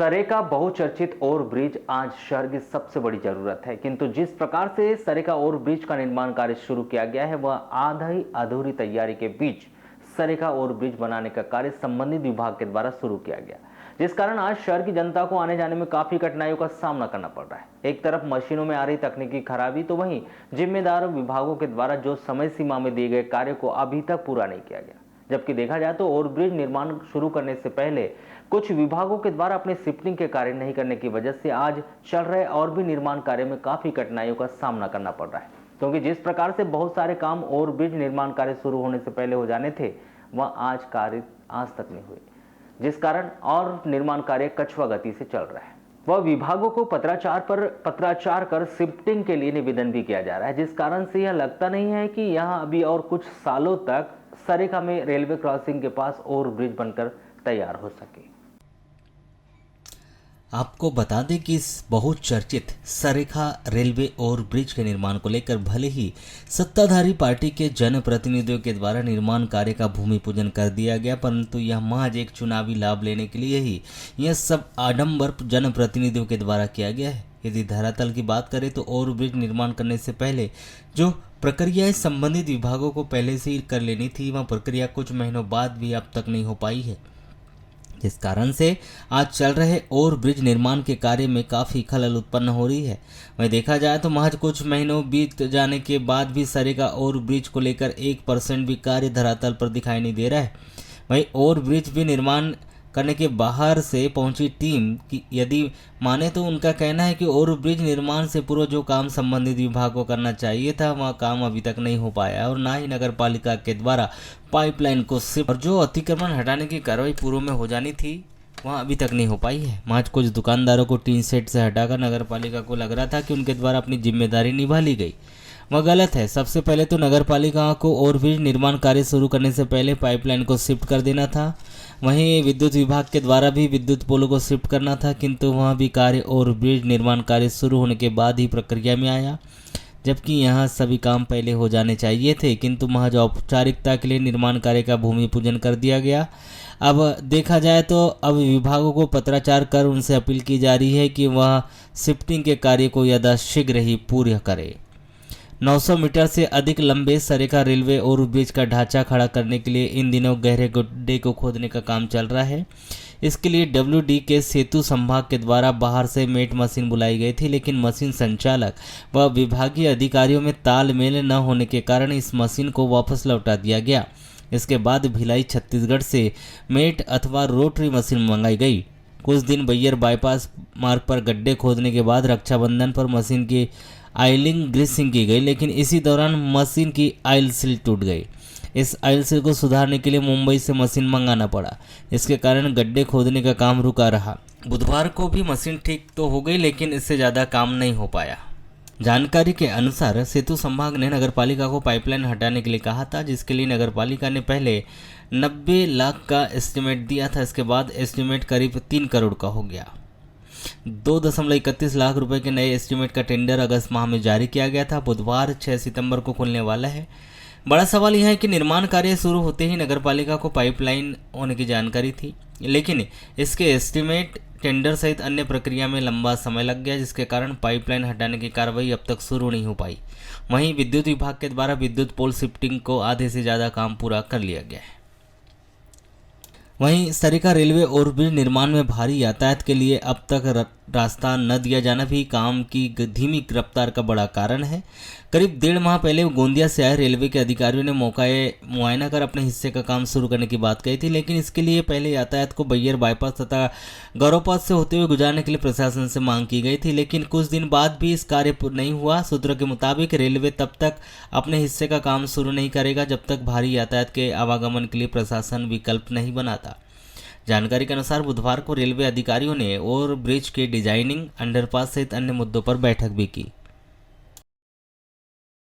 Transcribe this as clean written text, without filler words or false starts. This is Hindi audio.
सरेका बहुचर्चित ओवरब्रिज आज शहर की सबसे बड़ी जरूरत है, किंतु जिस प्रकार से सरेका ओवरब्रिज का निर्माण कार्य शुरू किया गया है वह आधी अधूरी तैयारी के बीच सरेका ओवरब्रिज बनाने का कार्य संबंधित विभाग के द्वारा शुरू किया गया, जिस कारण आज शहर की जनता को आने जाने में काफी कठिनाइयों का सामना करना पड़ रहा है। एक तरफ मशीनों में आ रही तकनीकी खराबी, तो वहीं जिम्मेदार विभागों के द्वारा जो समय सीमा में दिए गए कार्य को अभी तक पूरा नहीं किया गया। जबकि देखा जाए तो ओवरब्रिज निर्माण शुरू करने से पहले कुछ विभागों के द्वारा अपने शिफ्टिंग के कार्य नहीं करने की वजह से आज चल रहे और भी निर्माण कार्य में काफी कठिनाइयों का सामना करना पड़ रहा है, क्योंकि जिस प्रकार से बहुत सारे काम ओवरब्रिज निर्माण कार्य शुरू होने से पहले हो जाने थे वह कार्य आज तक नहीं हुए, जिस कारण और निर्माण कार्य कछुआ गति से चल रहा है। वह विभागों को पत्राचार कर शिफ्टिंग के लिए निवेदन भी किया जा रहा है, जिस कारण से यह लगता नहीं है कि यहाँ अभी और कुछ सालों तक सरेका में रेलवे क्रॉसिंग के पास ओवरब्रिज बनकर तैयार हो सके। आपको बता दें कि इस बहुचर्चित सरेखा रेलवे ओवरब्रिज के निर्माण को लेकर भले ही सत्ताधारी पार्टी के जनप्रतिनिधियों के द्वारा निर्माण कार्य का भूमि पूजन कर दिया गया, परंतु यह महज एक चुनावी लाभ लेने के लिए ही यह सब आडंबर जनप्रतिनिधियों के द्वारा किया गया है। यदि धरातल की बात करें तो ओवरब्रिज निर्माण करने से पहले जो प्रक्रियाएं संबंधित विभागों को पहले से ही कर लेनी थी, वह प्रक्रिया कुछ महीनों बाद भी अब तक नहीं हो पाई है, जिस कारण से आज चल रहे ओवरब्रिज निर्माण के कार्य में काफ़ी खलल उत्पन्न हो रही है। वहीं देखा जाए तो महज कुछ महीनों बीत जाने के बाद भी सरेका ओवरब्रिज को लेकर 1% भी कार्य धरातल पर दिखाई नहीं दे रहा है। वहीं ओवरब्रिज भी निर्माण करने के बाहर से पहुंची टीम की यदि माने तो उनका कहना है कि ओवरब्रिज निर्माण से पूर्व जो काम संबंधित विभाग को करना चाहिए था वह काम अभी तक नहीं हो पाया और ना ही नगर पालिका के द्वारा पाइपलाइन को शिफ्ट और जो अतिक्रमण हटाने की कार्रवाई पूर्व में हो जानी थी वह अभी तक नहीं हो पाई है। महज कुछ दुकानदारों को टीन सेट से हटाकर नगर पालिका को लग रहा था कि उनके द्वारा अपनी जिम्मेदारी निभा ली गई, वह गलत है। सबसे पहले तो नगर पालिका को ओवरब्रिज निर्माण कार्य शुरू करने से पहले पाइपलाइन को शिफ्ट कर देना था। वहीं विद्युत विभाग के द्वारा भी विद्युत पोलों को शिफ्ट करना था, किंतु वहाँ भी कार्य ओवरब्रिज निर्माण कार्य शुरू होने के बाद ही प्रक्रिया में आया, जबकि यहाँ सभी काम पहले हो जाने चाहिए थे, किंतु महज औपचारिकता के लिए निर्माण कार्य का भूमि पूजन कर दिया गया। अब देखा जाए तो अब विभागों को पत्राचार कर उनसे अपील की जा रही है कि वह शिफ्टिंग के कार्य को यथाशीघ्र ही पूर्ण करे। 900 मीटर से अधिक लंबे सरेका रेलवे ओवरब्रिज का ढांचा खड़ा करने के लिए इन दिनों गहरे गड्ढे को खोदने का काम चल रहा है। इसके लिए डब्ल्यूडी के सेतु संभाग के द्वारा बाहर से मेट मशीन बुलाई गई थी, लेकिन मशीन संचालक व विभागीय अधिकारियों में तालमेल न होने के कारण इस मशीन को वापस लौटा दिया गया। इसके बाद भिलाई छत्तीसगढ़ से मेट अथवा रोटरी मशीन मंगाई गई। कुछ दिन बैयर बाईपास मार्ग पर गड्ढे खोदने के बाद रक्षाबंधन पर मशीन की आयलिंग ग्रीसिंग की गई, लेकिन इसी दौरान मशीन की आयल सील टूट गई। इस आयल सील को सुधारने के लिए मुंबई से मशीन मंगाना पड़ा। इसके कारण गड्ढे खोदने का काम रुका रहा। बुधवार को भी मशीन ठीक तो हो गई, लेकिन इससे ज़्यादा काम नहीं हो पाया। जानकारी के अनुसार सेतु संभाग ने नगरपालिका को पाइपलाइन हटाने के लिए कहा था, जिसके लिए नगरपालिका ने पहले 90 लाख का एस्टीमेट दिया था। इसके बाद एस्टीमेट करीब 3 करोड़ का हो गया। 2.31 लाख रुपए के नए एस्टीमेट का टेंडर अगस्त माह में जारी किया गया था। बुधवार 6 सितंबर को खुलने वाला है। बड़ा सवाल यह है कि निर्माण कार्य शुरू होते ही नगरपालिका को पाइपलाइन होने की जानकारी थी, लेकिन इसके एस्टीमेट टेंडर सहित अन्य प्रक्रिया में लंबा समय लग गया, जिसके कारण पाइपलाइन हटाने की कार्रवाई अब तक शुरू नहीं हो पाई। वहीं विद्युत विभाग के द्वारा विद्युत पोल शिफ्टिंग को आधे से ज़्यादा काम पूरा कर लिया गया है। वहीं सरेका रेलवे ओवरब्रिज निर्माण में भारी यातायात के लिए अब तक रास्ता न दिया जाना भी काम की धीमी रफ्तार का बड़ा कारण है। करीब 1.5 माह पहले गोंदिया से आए रेलवे के अधिकारियों ने मुआयना कर अपने हिस्से का काम शुरू करने की बात कही थी, लेकिन इसके लिए पहले यातायात को बैयर बाईपास तथा गौरवपथ से होते हुए गुजारने के लिए प्रशासन से मांग की गई थी, लेकिन कुछ दिन बाद भी इस कार्य नहीं हुआ। सूत्रों के मुताबिक रेलवे तब तक अपने हिस्से का काम शुरू नहीं करेगा जब तक भारी यातायात के आवागमन के लिए प्रशासन विकल्प नहीं बनाता। जानकारी के अनुसार बुधवार को रेलवे अधिकारियों ने ओवरब्रिज के डिजाइनिंग, अंडरपास सहित अन्य मुद्दों पर बैठक भी की।